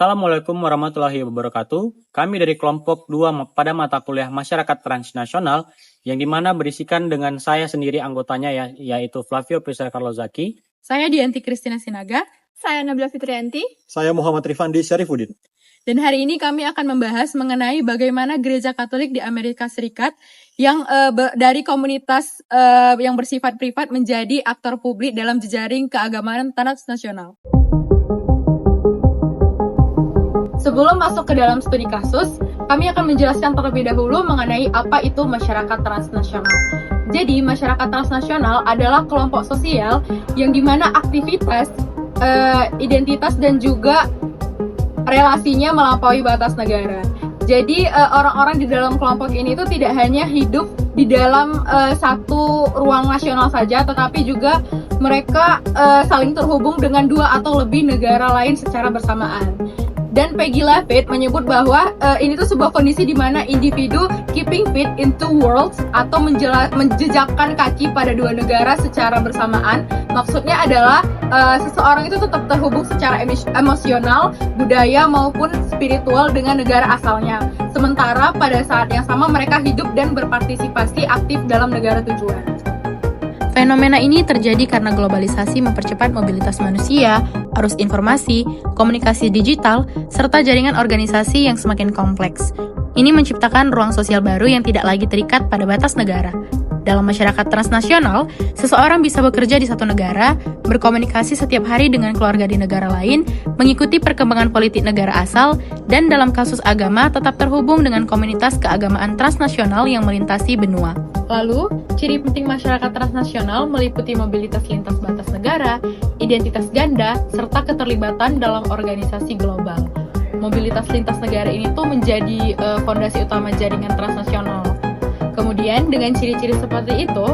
Assalamualaikum warahmatullahi wabarakatuh. Kami dari kelompok 2 pada mata kuliah Masyarakat Transnasional yang dimana berisikan dengan saya sendiri anggotanya yaitu Flavio Priscilla Carlo Zaki. Saya Dianti Kristina Sinaga. Saya Nabila Fitrianti. Saya Muhammad Rifandi Syarifuddin. Dan hari ini kami akan membahas mengenai bagaimana Gereja Katolik di Amerika Serikat yang dari komunitas yang bersifat privat menjadi aktor publik dalam jejaring keagamaan transnasional. Sebelum masuk ke dalam studi kasus, kami akan menjelaskan terlebih dahulu mengenai apa itu masyarakat transnasional. Jadi, masyarakat transnasional adalah kelompok sosial yang dimana aktivitas, identitas, dan juga relasinya melampaui batas negara. Jadi, orang-orang di dalam kelompok ini itu tidak hanya hidup di dalam satu ruang nasional saja, tetapi juga mereka saling terhubung dengan 2 atau lebih negara lain secara bersamaan. Dan Peggy Lafitte menyebut bahwa ini tuh sebuah kondisi di mana individu keeping fit in two worlds atau menjejakkan kaki pada 2 negara secara bersamaan. Maksudnya adalah seseorang itu tetap terhubung secara emosional, budaya maupun spiritual dengan negara asalnya. Sementara pada saat yang sama mereka hidup dan berpartisipasi aktif dalam negara tujuan. Fenomena ini terjadi karena globalisasi mempercepat mobilitas manusia, arus informasi, komunikasi digital, serta jaringan organisasi yang semakin kompleks. Ini menciptakan ruang sosial baru yang tidak lagi terikat pada batas negara. Dalam masyarakat transnasional, seseorang bisa bekerja di satu negara, berkomunikasi setiap hari dengan keluarga di negara lain, mengikuti perkembangan politik negara asal, dan dalam kasus agama tetap terhubung dengan komunitas keagamaan transnasional yang melintasi benua. Lalu, ciri penting masyarakat transnasional meliputi mobilitas lintas batas negara, identitas ganda, serta keterlibatan dalam organisasi global. Mobilitas lintas negara ini tuh menjadi fondasi utama jaringan transnasional. Kemudian, dengan ciri-ciri seperti itu,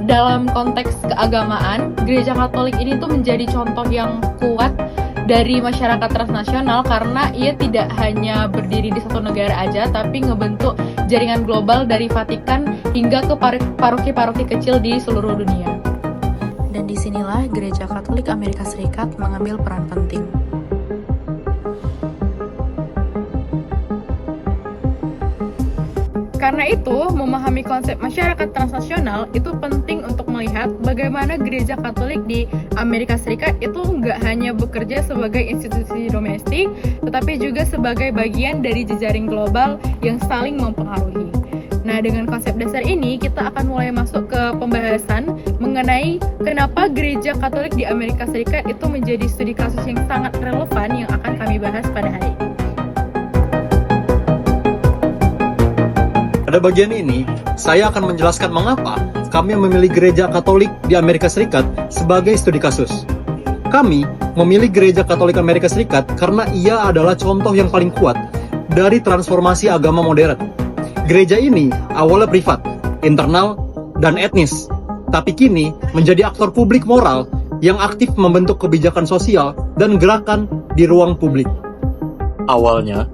dalam konteks keagamaan, Gereja Katolik ini tuh menjadi contoh yang kuat dari masyarakat transnasional karena ia tidak hanya berdiri di satu negara aja, tapi ngebentuk jaringan global dari Vatikan hingga ke paroki-paroki kecil di seluruh dunia. Dan disinilah Gereja Katolik Amerika Serikat mengambil peran penting. Karena itu, memahami konsep masyarakat transnasional itu penting untuk melihat bagaimana Gereja Katolik di Amerika Serikat itu nggak hanya bekerja sebagai institusi domestik, tetapi juga sebagai bagian dari jejaring global yang saling mempengaruhi. Nah, dengan konsep dasar ini, kita akan mulai masuk ke pembahasan mengenai kenapa Gereja Katolik di Amerika Serikat itu menjadi studi kasus yang sangat relevan yang akan kami bahas pada hari ini. Pada bagian ini, saya akan menjelaskan mengapa kami memilih Gereja Katolik di Amerika Serikat sebagai studi kasus. Kami memilih Gereja Katolik Amerika Serikat karena ia adalah contoh yang paling kuat dari transformasi agama modern. Gereja ini awalnya privat, internal, dan etnis, tapi kini menjadi aktor publik moral yang aktif membentuk kebijakan sosial dan gerakan di ruang publik. Awalnya,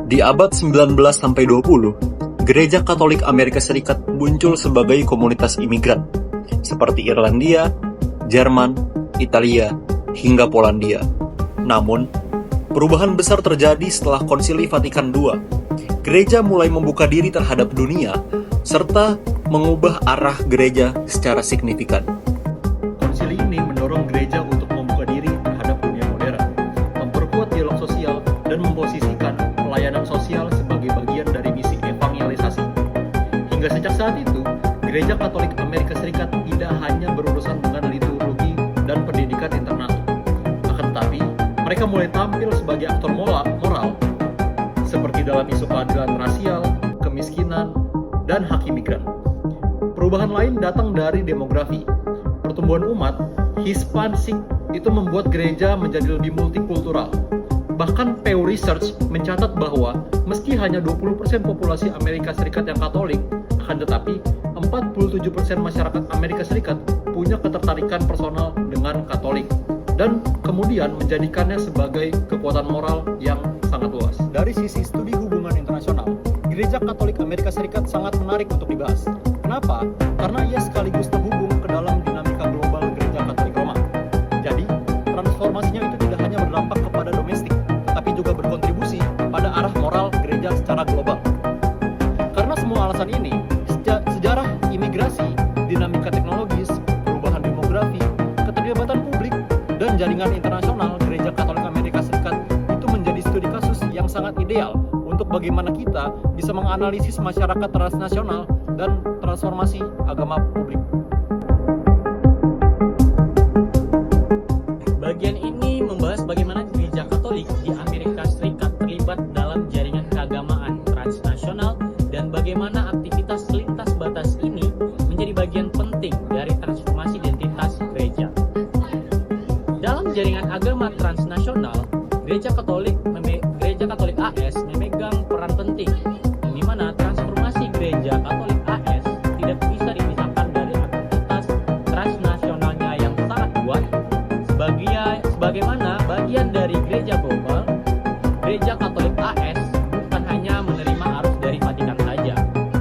di abad 19-20, Gereja Katolik Amerika Serikat muncul sebagai komunitas imigran, seperti Irlandia, Jerman, Italia, hingga Polandia. Namun, perubahan besar terjadi setelah Konsili Vatikan II. Gereja mulai membuka diri terhadap dunia, serta mengubah arah gereja secara signifikan. Konsili ini mendorong gereja untuk membuka diri terhadap dunia modern, memperkuat dialog sosial, dan memposisikan pelayanan sosial sebagai bagian dari misi evangelisasi. Hingga sejak saat itu, Gereja Katolik Amerika Serikat tidak hanya berurusan dengan liturgi dan pendidikan internal, akan tetapi mereka mulai tampil sebagai aktor moral seperti dalam isu keadilan rasial, kemiskinan, dan hak imigran. Perubahan lain datang dari demografi. Pertumbuhan umat Hispanik itu membuat gereja menjadi lebih multikultural. Bahkan Pew Research mencatat bahwa meski hanya 20% populasi Amerika Serikat yang Katolik, akan tetapi 47% masyarakat Amerika Serikat punya ketertarikan personal dengan Katolik dan kemudian menjadikannya sebagai kekuatan moral yang sangat luas. Dari sisi studi hubungan internasional, Gereja Katolik Amerika Serikat sangat menarik untuk dibahas. Kenapa? Karena ia sekaligus terhubung ke dalam dinamika global Gereja Katolik Roma. Jadi, transformasinya itu tidak hanya berdampak kepada domestik, tapi juga jaringan internasional Gereja Katolik Amerika Serikat itu menjadi studi kasus yang sangat ideal untuk bagaimana kita bisa menganalisis masyarakat transnasional dan transformasi agama publik. Bagian ini membahas bagaimana Gereja Katolik di Amerika Serikat terlibat dalam jaringan keagamaan transnasional dan bagaimana aktivitas lintas batas ini menjadi bagian penting dari transformasi identitas gereja. Dalam jaringan agama transnasional, Gereja Katolik AS memegang peran penting, di mana transformasi Gereja Katolik AS tidak bisa dipisahkan dari aktivitas transnasionalnya yang sangat kuat. Sebagaimana bagian dari gereja global, Gereja Katolik AS bukan hanya menerima arus dari Vatikan saja,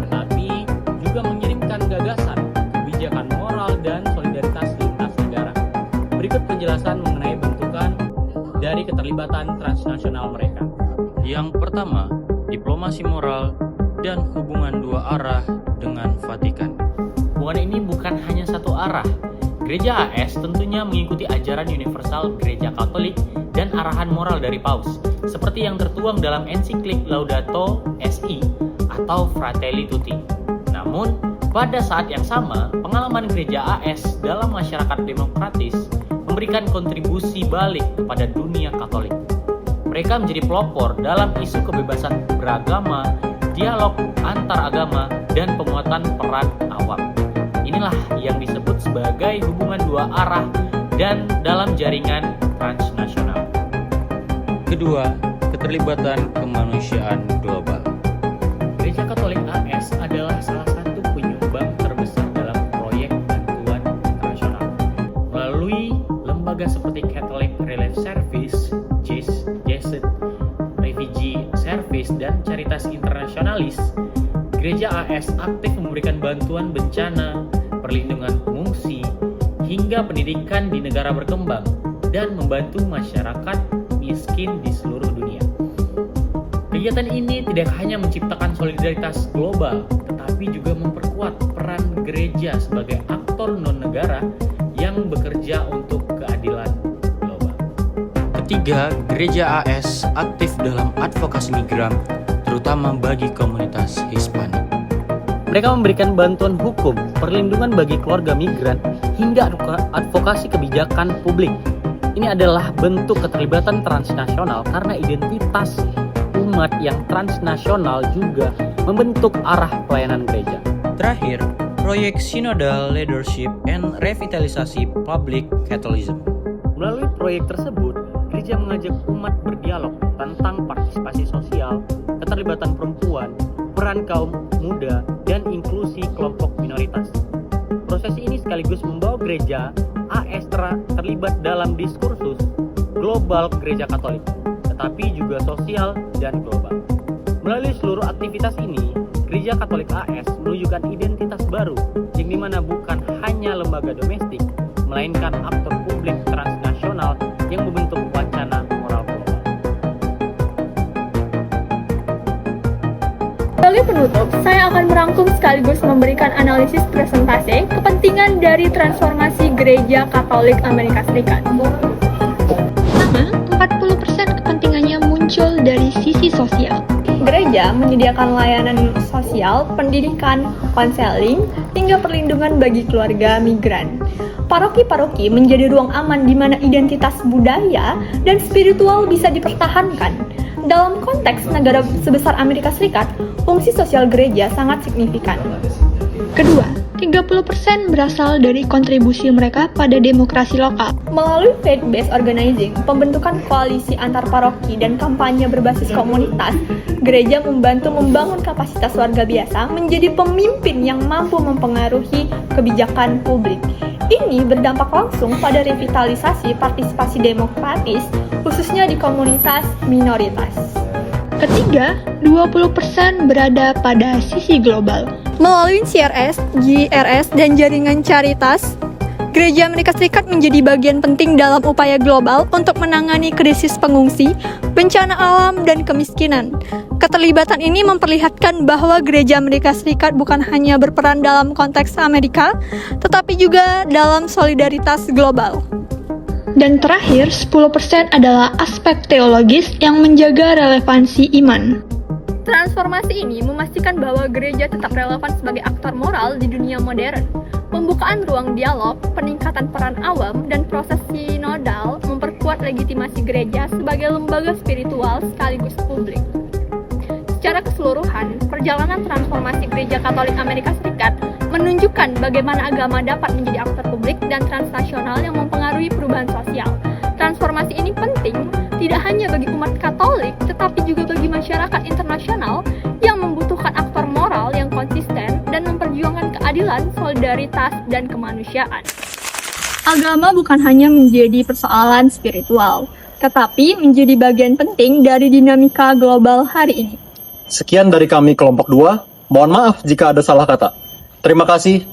tetapi juga mengirimkan gagasan, kebijakan moral, dan solidaritas lintas negara. Berikut penjelasan mengenai bentukan dari keterlibatan transnasional mereka. Yang pertama, diplomasi moral dan hubungan dua arah dengan Vatikan. Hubungan ini bukan hanya satu arah. Gereja AS tentunya mengikuti ajaran universal Gereja Katolik dan arahan moral dari Paus, seperti yang tertuang dalam ensiklik Laudato Si atau Fratelli Tutti. Namun, pada saat yang sama, pengalaman Gereja AS dalam masyarakat demokratis memberikan kontribusi balik kepada dunia Katolik. Mereka menjadi pelopor dalam isu kebebasan beragama, dialog antar agama, dan penguatan peran awam. Inilah yang disebut sebagai hubungan dua arah dan dalam jaringan transnasional. Kedua, keterlibatan kemanusiaan global. Gereja Katolik AS adalah salah satu penyumbang terbesar dalam proyek bantuan internasional. Melalui lembaga seperti Catholic Relief Service, JESUIT, Refugee Service, dan Caritas Internationalis, Gereja AS aktif memberikan bantuan bencana, perlindungan pengungsi, hingga pendidikan di negara berkembang, dan membantu masyarakat miskin di seluruh dunia. Kegiatan ini tidak hanya menciptakan solidaritas global, tetapi juga memperkuat peran gereja sebagai aktor non-negara yang bekerja untuk keadilan global. Ketiga, Gereja AS aktif dalam advokasi migran, terutama bagi komunitas Hispanik. Mereka memberikan bantuan hukum, perlindungan bagi keluarga migran, hingga advokasi kebijakan publik. Ini adalah bentuk keterlibatan transnasional karena identitas umat yang transnasional juga membentuk arah pelayanan gereja. Terakhir, proyek Synodal Leadership and Revitalisasi Public Catholicism. Melalui proyek tersebut, gereja mengajak umat berdialog tentang partisipasi sosial, keterlibatan perempuan, peran kaum muda, dan inklusi kelompok minoritas. Proses ini sekaligus membawa gereja AS terlibat dalam diskursus global gereja Katolik, tetapi juga sosial dan global. Melalui seluruh aktivitas ini, Gereja Katolik AS menunjukkan identitas baru, yang dimana bukan hanya lembaga domestik, melainkan aktor publik transnasional yang membentuk wacana moral global. Sebagai penutup, saya akan merangkum sekaligus memberikan analisis presentase kepentingan dari transformasi Gereja Katolik Amerika Serikat. Pertama, 40% kepentingannya muncul dari sisi sosial. Gereja menyediakan layanan sosial, pendidikan, konseling, hingga perlindungan bagi keluarga migran. Paroki-paroki menjadi ruang aman di mana identitas budaya dan spiritual bisa dipertahankan. Dalam konteks negara sebesar Amerika Serikat, fungsi sosial gereja sangat signifikan. Kedua, 30% berasal dari kontribusi mereka pada demokrasi lokal. Melalui faith-based organizing, pembentukan koalisi antar paroki, dan kampanye berbasis komunitas, gereja membantu membangun kapasitas warga biasa menjadi pemimpin yang mampu mempengaruhi kebijakan publik. Ini berdampak langsung pada revitalisasi partisipasi demokratis, khususnya di komunitas minoritas. Ketiga, 20% berada pada sisi global. Melalui CRS, GRS, dan jaringan Caritas, Gereja Amerika Serikat menjadi bagian penting dalam upaya global untuk menangani krisis pengungsi, bencana alam, dan kemiskinan. Keterlibatan ini memperlihatkan bahwa Gereja Amerika Serikat bukan hanya berperan dalam konteks Amerika, tetapi juga dalam solidaritas global. Dan terakhir, 10% adalah aspek teologis yang menjaga relevansi iman. Transformasi ini memastikan bahwa gereja tetap relevan sebagai aktor moral di dunia modern. Pembukaan ruang dialog, peningkatan peran awam, dan proses sinodal memperkuat legitimasi gereja sebagai lembaga spiritual sekaligus publik. Secara keseluruhan, perjalanan transformasi Gereja Katolik Amerika Serikat menunjukkan bagaimana agama dapat menjadi aktor publik dan transnasional yang mempengaruhi perubahan sosial. Transformasi ini penting tidak hanya bagi umat Katolik, tetapi juga bagi masyarakat internasional yang membutuhkan aktor moral yang konsisten dan memperjuangkan keadilan, solidaritas, dan kemanusiaan. Agama bukan hanya menjadi persoalan spiritual, tetapi menjadi bagian penting dari dinamika global hari ini. Sekian dari kami kelompok 2. Mohon maaf jika ada salah kata. Terima kasih.